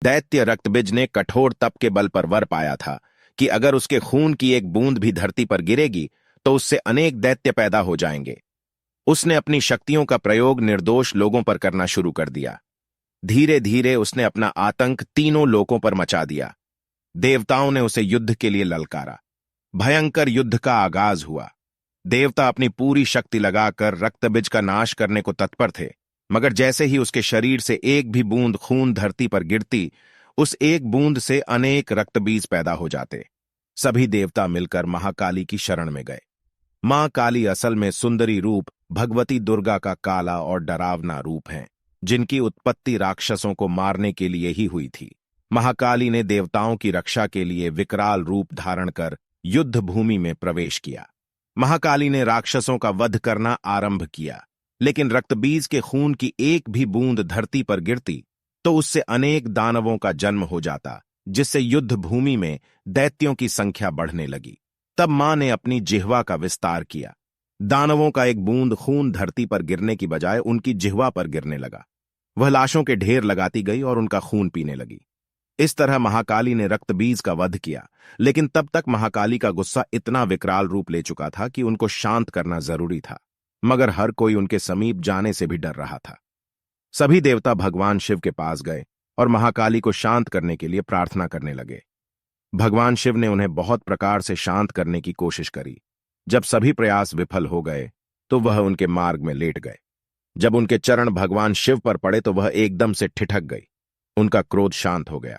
दैत्य रक्तबिज ने कठोर तप के बल पर वर पाया था कि अगर उसके खून की एक बूंद भी धरती पर गिरेगी तो उससे अनेक दैत्य पैदा हो जाएंगे। उसने अपनी शक्तियों का प्रयोग निर्दोष लोगों पर करना शुरू कर दिया। धीरे धीरे उसने अपना आतंक तीनों लोकों पर मचा दिया। देवताओं ने उसे युद्ध के लिए ललकारा। भयंकर युद्ध का आगाज हुआ। देवता अपनी पूरी शक्ति लगाकर रक्तबिज का नाश करने को तत्पर थे, मगर जैसे ही उसके शरीर से एक भी बूंद खून धरती पर गिरती, उस एक बूंद से अनेक रक्तबीज पैदा हो जाते। सभी देवता मिलकर महाकाली की शरण में गए। मां काली असल में सुंदरी रूप भगवती दुर्गा का काला और डरावना रूप है, जिनकी उत्पत्ति राक्षसों को मारने के लिए ही हुई थी। महाकाली ने देवताओं की रक्षा के लिए विकराल रूप धारण कर युद्ध भूमि में प्रवेश किया। महाकाली ने राक्षसों का वध करना आरंभ किया, लेकिन रक्तबीज के खून की एक भी बूंद धरती पर गिरती तो उससे अनेक दानवों का जन्म हो जाता, जिससे युद्ध भूमि में दैत्यों की संख्या बढ़ने लगी। तब मां ने अपनी जिह्वा का विस्तार किया। दानवों का एक बूंद खून धरती पर गिरने की बजाय उनकी जिह्वा पर गिरने लगा। वह लाशों के ढेर लगाती गई और उनका खून पीने लगी। इस तरह महाकाली ने रक्तबीज का वध किया, लेकिन तब तक महाकाली का गुस्सा इतना विकराल रूप ले चुका था कि उनको शांत करना जरूरी था, मगर हर कोई उनके समीप जाने से भी डर रहा था। सभी देवता भगवान शिव के पास गए और महाकाली को शांत करने के लिए प्रार्थना करने लगे। भगवान शिव ने उन्हें बहुत प्रकार से शांत करने की कोशिश करी। जब सभी प्रयास विफल हो गए तो वह उनके मार्ग में लेट गए। जब उनके चरण भगवान शिव पर पड़े तो वह एकदम से ठिठक गई। उनका क्रोध शांत हो गया।